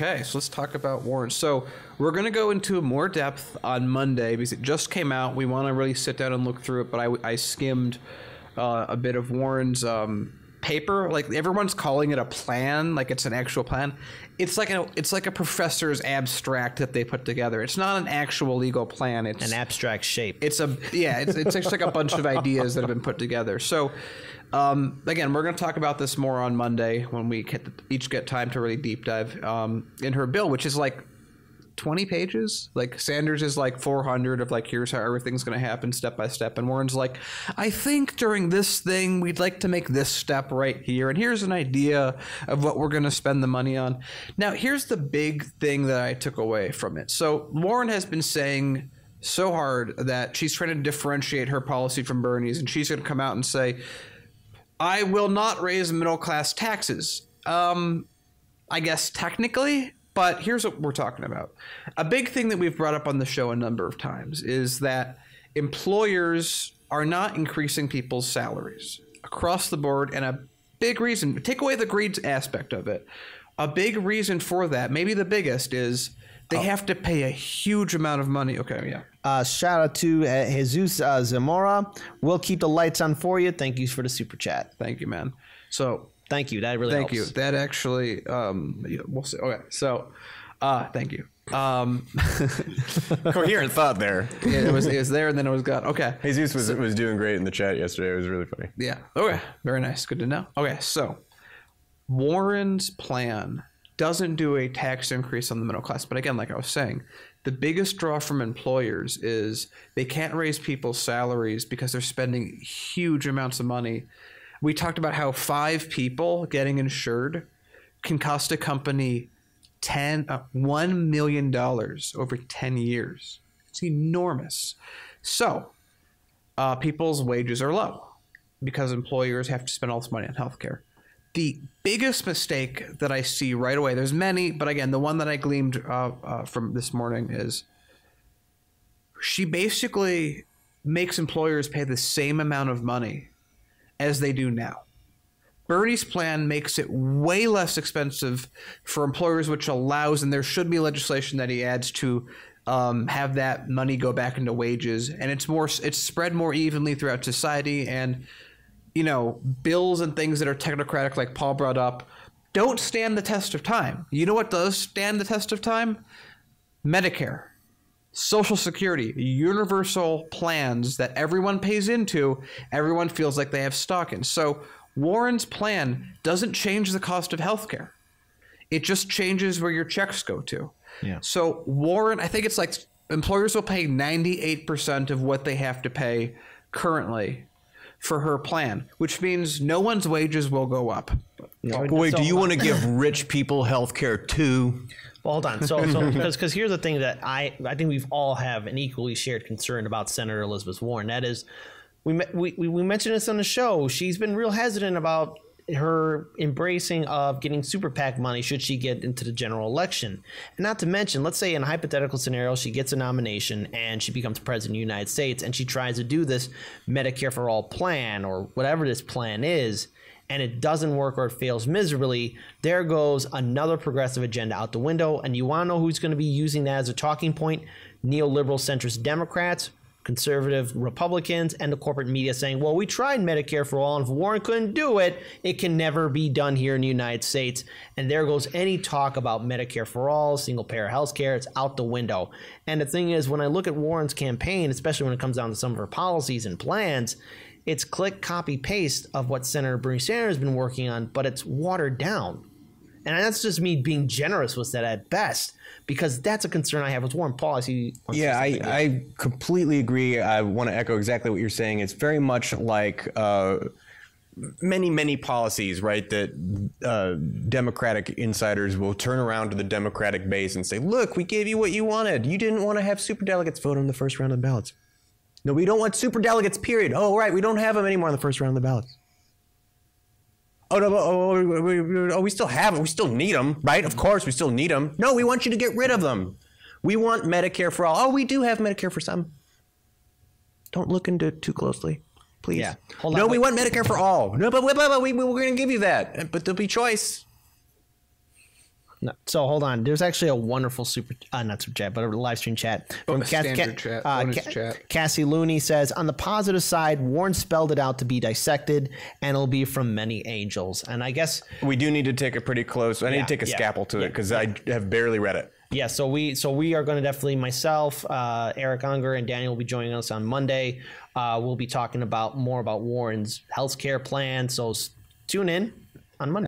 Okay, so let's talk about Warren. So we're going to go into more depth on Monday because it just came out. We want to really sit down and look through it, but I skimmed a bit of Warren's paper. Like everyone's calling it a plan, like it's an actual plan. It's like a professor's abstract that they put together. It's not an actual legal plan. It's an abstract shape. It's just like a bunch of ideas that have been put together. So again, we're going to talk about this more on Monday when we each get time to really deep dive in her bill, which is like 20 pages. Like Sanders is like 400 of like, here's how everything's going to happen step by step. And Warren's like, I think during this thing, we'd like to make this step right here. And here's an idea of what we're going to spend the money on. Now, here's the big thing that I took away from it. So Warren has been saying so hard that she's trying to differentiate her policy from Bernie's, and she's going to come out and say, I will not raise middle-class taxes. I guess technically, but here's what we're talking about. A big thing that we've brought up on the show a number of times is that employers are not increasing people's salaries across the board, and a big reason, take away the greed aspect of it, a big reason for that, maybe the biggest, is they have to pay a huge amount of money. Okay, yeah. Shout out to Jesus Zamora. We'll keep the lights on for you. Thank you for the super chat. Thank you, man. So thank you. That really helps. Thank you. That actually, we'll see. Okay, so thank you. Coherent thought there. Yeah, it was there and then it was gone. Okay. Jesus was doing great in the chat yesterday. It was really funny. Yeah. Okay. Very nice. Good to know. Okay, so Warren's plan doesn't do a tax increase on the middle class. But again, like I was saying, the biggest draw from employers is they can't raise people's salaries because they're spending huge amounts of money. We talked about how 5 people getting insured can cost a company $1 million over 10 years. It's enormous. So people's wages are low because employers have to spend all this money on healthcare. The biggest mistake that I see right away, there's many, but again, the one that I gleaned from this morning is she basically makes employers pay the same amount of money as they do now. Bernie's plan makes it way less expensive for employers, which allows, and there should be legislation that he adds to have that money go back into wages, and it's spread more evenly throughout society. And you know, bills and things that are technocratic, like Paul brought up, don't stand the test of time. You know what does stand the test of time? Medicare, Social Security, universal plans that everyone pays into, everyone feels like they have stock in. So Warren's plan doesn't change the cost of healthcare. It just changes where your checks go to. Yeah. So Warren, I think it's like employers will pay 98% of what they have to pay currently for her plan, which means no one's wages will go up. Wait, do you want to give rich people health care too? Well, hold on. So because here's the thing that I think we've all have an equally shared concern about Senator Elizabeth Warren. That is, we mentioned this on the show. She's been real hesitant about her embracing of getting super PAC money should she get into the general election. And not to mention, let's say in a hypothetical scenario, she gets a nomination and she becomes president of the United States and she tries to do this Medicare for All plan or whatever this plan is, and it doesn't work or it fails miserably. There goes another progressive agenda out the window. And you want to know who's going to be using that as a talking point? Neoliberal centrist Democrats, conservative Republicans, and the corporate media saying, well, we tried Medicare for All, and if Warren couldn't do it, it can never be done here in the United States. And there goes any talk about Medicare for All, single-payer health care. It's out the window. And the thing is, when I look at Warren's campaign, especially when it comes down to some of her policies and plans, it's click, copy, paste of what Senator Bernie Sanders has been working on, but it's watered down. And that's just me being generous with that at best, because that's a concern I have with Warren. Paul, I see. Yeah, I completely agree. I want to echo exactly what you're saying. It's very much like many policies, right, that Democratic insiders will turn around to the Democratic base and say, look, we gave you what you wanted. You didn't want to have superdelegates vote on the first round of the ballots. No, we don't want superdelegates, period. Oh, right, we don't have them anymore on the first round of the ballots. Oh, no, we still have them. We still need them, right? Of course, we still need them. No, we want you to get rid of them. We want Medicare for all. Oh, we do have Medicare for some. Don't look into it too closely, please. Yeah. Hold on. No, we want Medicare for all. No, but we're going to give you that. But there'll be choice. No. So hold on. There's actually a wonderful not super chat, but a live stream chat from standard chat, bonus chat. Cassie Looney says, on the positive side, Warren spelled it out to be dissected, and it'll be from many angels. And I guess we do need to take a pretty close. I need to take a scalpel to it because I have barely read it. Yeah, so we are going to definitely, myself, Eric Unger, and Daniel will be joining us on Monday. We'll be talking more about Warren's healthcare plan. So tune in on Monday.